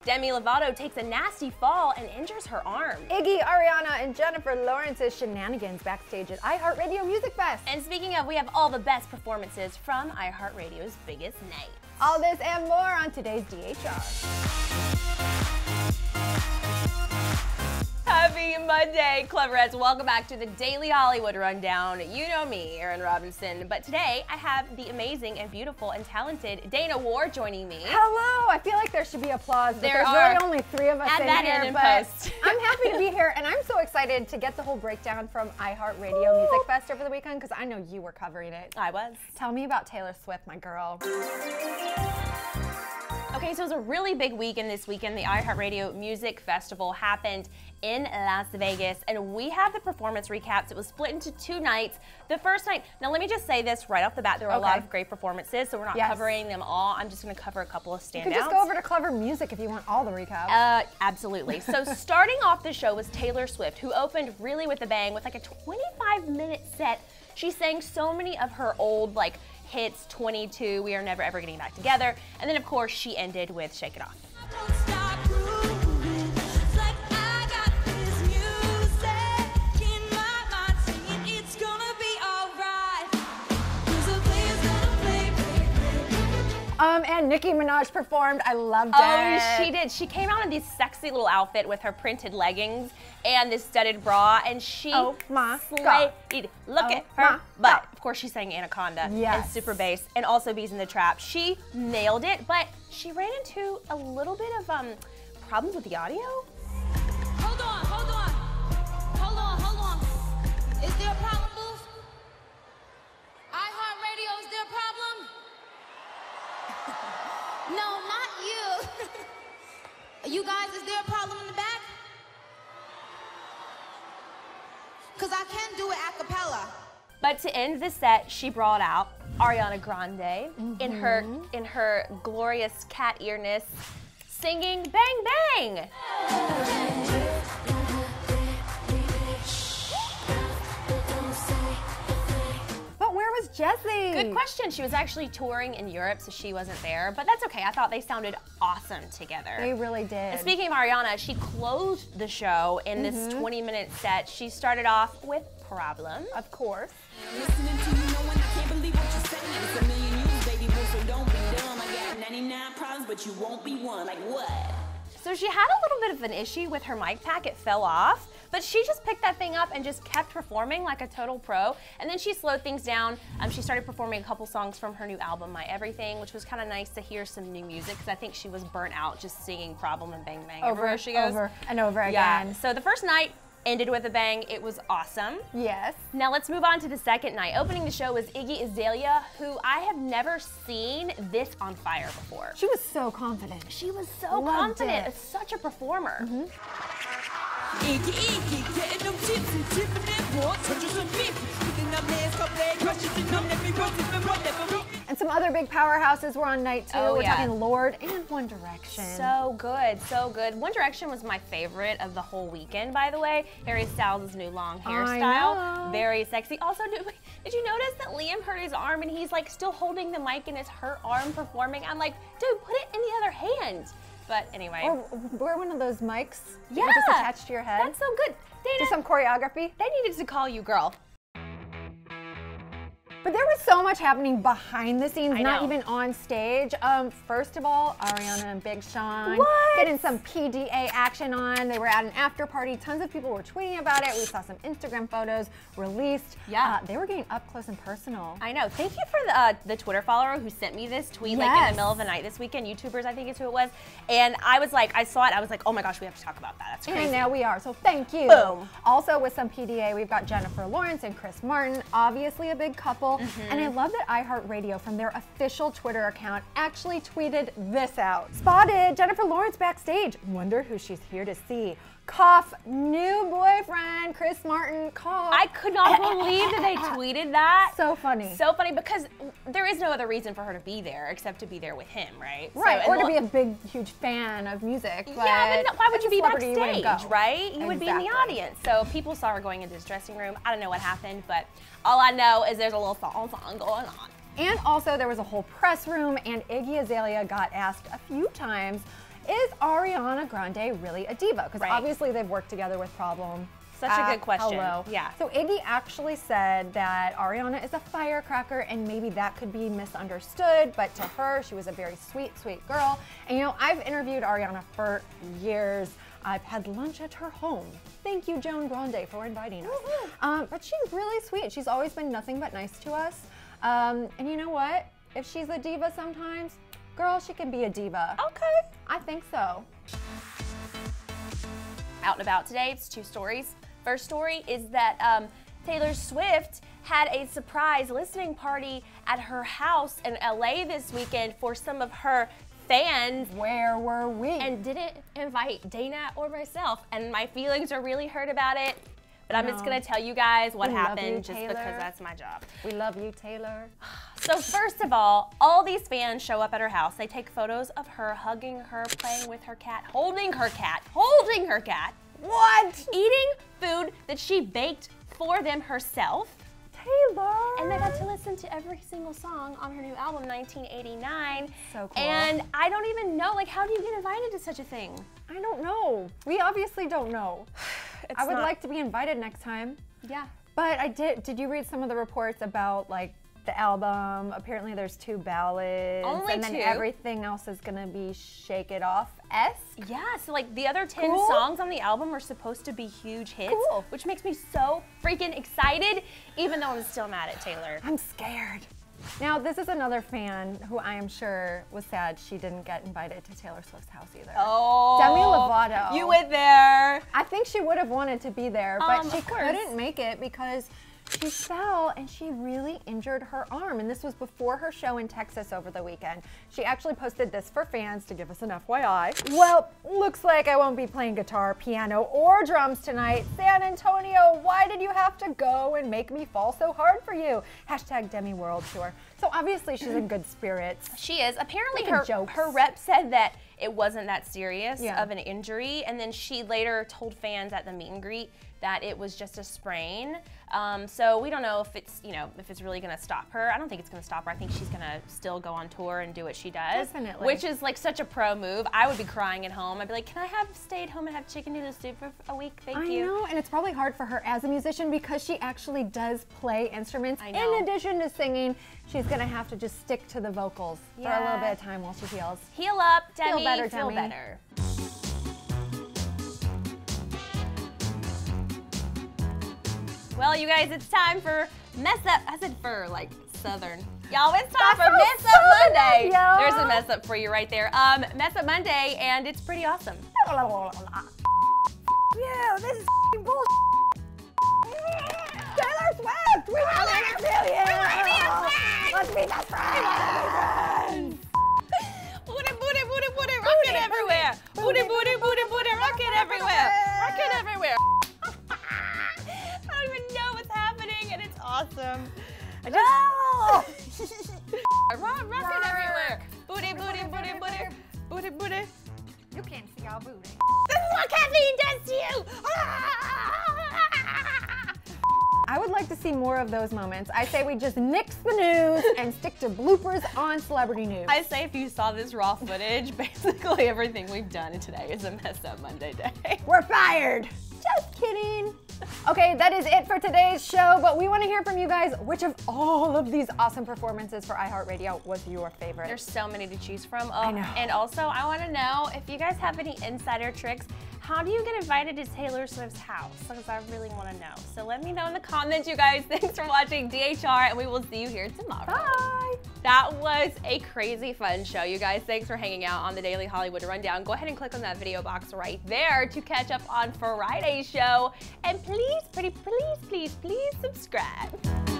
Demi Lovato takes a nasty fall and injures her arm. Iggy, Ariana, and Jennifer Lawrence's shenanigans backstage at iHeartRadio Music Fest. And speaking of, we have all the best performances from iHeartRadio's biggest night. All this and more on today's DHR. Happy Monday, Clevverettes. Welcome back to the Daily Hollywood Rundown. You know me, Erin Robinson, but today I have the amazing and beautiful and talented Dana Ward joining me. Hello. I feel like there should be applause, but there's really only 3 of us in here, but I'm happy to be here, and I'm so excited to get the whole breakdown from iHeartRadio Music Fest over the weekend, because I know you were covering it. I was. Tell me about Taylor Swift, my girl. Okay, so it was a really big weekend this weekend. The iHeartRadio Music Festival happened in Las Vegas, and we have the performance recaps. It was split into 2 nights. The first night, now let me just say this right off the bat, there were a lot of great performances, so we're not covering them all. I'm just gonna cover a couple of standouts. You can just go over to Clevver Music if you want all the recaps. Absolutely. So starting off the show was Taylor Swift, who opened really with a bang with like a 25-minute set. She sang so many of her old hits, 22, We Are Never Ever Getting Back Together, and then of course she ended with Shake It Off. And Nicki Minaj performed. I loved it. Oh, she did. She came out in this sexy little outfit with her printed leggings and this studded bra, and she slayed. Look at her butt. Of course, she sang Anaconda and Super Bass, and also Bees in the Trap. She nailed it, but she ran into a little bit of problems with the audio. Hold on. Is there a problem, Booth? iHeartRadio, is there a problem? No, not you. You guys, is there a problem in the back? Because I can do it a cappella. But to end the set, she brought out Ariana Grande in her glorious cat earness, singing Bang Bang. Was Jessie? Good question. She was actually touring in Europe, so she wasn't there, but that's okay. I thought they sounded awesome together. They really did. And speaking of Ariana, she closed the show in this 20-minute set. She started off with Problem. Of course. Listening to you knowing I can't believe what you're saying. It's a million views, baby, so don't be dumb. I got 99 problems, but you won't be one. Like what? So she had a little bit of an issue with her mic pack. It fell off, but she just picked that thing up and just kept performing like a total pro. And then she slowed things down. She started performing a couple songs from her new album, My Everything, which was kind of nice to hear some new music, because I think she was burnt out just singing Problem and Bang Bang everywhere she goes. Over and over again. Yeah. So the first night ended with a bang. It was awesome. Yes. Now let's move on to the second night. Opening the show was Iggy Azalea, who I have never seen this on fire before. She was so confident. She was so confident. It's such a performer. Iggy, getting them tips and tipping them boards, hundreds of bits. Picking up nails, couple egg crushes, and none every rose, and whatever. And some other big powerhouses were on night 2. We're talking Lorde and One Direction. So good, so good. One Direction was my favorite of the whole weekend, by the way. Harry Styles' new long hairstyle. Very sexy. Also, did you notice that Liam hurt his arm and he's still holding the mic in his hurt arm performing? I'm like, dude, put it in the other hand. But anyway. Or wear one of those mics that you just attach to your head. That's so good. Dana, do some choreography. They needed to call you girl. But there was so much happening behind the scenes, not even on stage. First of all, Ariana and Big Sean getting some PDA action on. They were at an after party. Tons of people were tweeting about it. We saw some Instagram photos released. Yeah. They were getting up close and personal. I know. Thank you for the Twitter follower who sent me this tweet in the middle of the night this weekend. YouTubers, I think is who it was. And I was like, I saw it. I was like, oh my gosh, we have to talk about that. That's crazy. And now we are. So thank you. Boom. Also with some PDA, we've got Jennifer Lawrence and Chris Martin. Obviously a big couple. And I love that iHeartRadio, from their official Twitter account, actually tweeted this out. Spotted Jennifer Lawrence backstage. Wonder who she's here to see. Cough, new boyfriend, Chris Martin, cough. I could not believe that they tweeted that. So funny. So funny, because there is no other reason for her to be there except to be there with him, right? Right, so, or to be a big, huge fan of music. But yeah, but why would you be backstage, right? You would be in the audience. So people saw her going into his dressing room. I don't know what happened, but all I know is there's a little song going on. And also there was a whole press room, and Iggy Azalea got asked a few times, is Ariana Grande really a diva? Because obviously they've worked together with Problem. Such a good question. Hello. Yeah. So Iggy actually said that Ariana is a firecracker and maybe that could be misunderstood, but to her, she was a very sweet, sweet girl. And you know, I've interviewed Ariana for years. I've had lunch at her home. Thank you, Joan Grande, for inviting us. But she's really sweet. She's always been nothing but nice to us. And you know what? If she's a diva sometimes, girl, she can be a diva. Okay. I think so. Out and about today, it's 2 stories. First story is that Taylor Swift had a surprise listening party at her house in LA this weekend for some of her fans. Where were we? And didn't invite Dana or myself, and my feelings are really hurt about it. But I'm just gonna tell you guys what happened just because that's my job. We love you, Taylor. So first of all these fans show up at her house. They take photos of her hugging her, playing with her cat, holding her cat. What? Eating food that she baked for them herself. Taylor. And they got to listen to every single song on her new album, 1989. So cool. And I don't even know, like, how do you get invited to such a thing? I don't know. We obviously don't know. I would like to be invited next time. Yeah. But I did you read some of the reports about like the album? Apparently there's 2 ballads. Only and then 2. everything else is gonna be Shake It Off-esque. Yeah, so like the other 10 songs on the album are supposed to be huge hits, which makes me so freaking excited, even though I'm still mad at Taylor. I'm scared. Now, this is another fan who I am sure was sad she didn't get invited to Taylor Swift's house either. Oh, Demi Lovato. You went there. I think she would have wanted to be there, but she couldn't make it because she fell and she really injured her arm. And this was before her show in Texas over the weekend. She actually posted this for fans to give us an FYI. Well, looks like I won't be playing guitar, piano, or drums tonight. San Antonio, why did you have to go and make me fall so hard for you? Hashtag Demi World Tour. So obviously she's in good spirits. She is. Apparently Making her rep said that it wasn't that serious of an injury, and then she later told fans at the meet and greet that it was just a sprain. So we don't know if it's, if it's really gonna stop her. I don't think it's gonna stop her. I think she's gonna still go on tour and do what she does. Definitely. Which is like such a pro move. I would be crying at home. I'd be like, can I have stayed home and have chicken noodle soup for a week? Thank you. I know, and it's probably hard for her as a musician because she actually does play instruments. I know. In addition to singing, she's gonna have to just stick to the vocals for a little bit of time while she heals. Heal up, Demi. Feel better, Feel Demi. better. Well, you guys, it's time for Mess Up. I said for like Southern. Y'all, it's time for Mess Up Monday. There's a mess up for you right there. Mess Up Monday, and it's pretty awesome. Yeah, this is bullshit. Taylor Swift, we want to interview you. Let's be best friends. Booty, booty, booty, booty, rockin' everywhere. Booty, booty, booty, booty, rockin' everywhere. Rockin' everywhere. I don't even know what's happening, and it's awesome. Rockin' everywhere. Booty, booty, booty, booty, booty, booty. You can't see our booty. This is what caffeine does to you. I would like to see more of those moments. I say we just nix the news and stick to bloopers on Celebrity News. I say if you saw this raw footage, basically everything we've done today is a Mess Up Monday day. We're fired. Just kidding. Okay, that is it for today's show, but we want to hear from you guys. Which of all of these awesome performances for iHeartRadio was your favorite? There's so many to choose from. I know. And also, I want to know if you guys have any insider tricks. How do you get invited to Taylor Swift's house? Because I really want to know. So let me know in the comments, you guys. Thanks for watching DHR, and we will see you here tomorrow. Bye. That was a crazy fun show, you guys. Thanks for hanging out on the Daily Hollywood Rundown. Go ahead and click on that video box right there to catch up on Friday's show. And please, pretty please, please, please subscribe.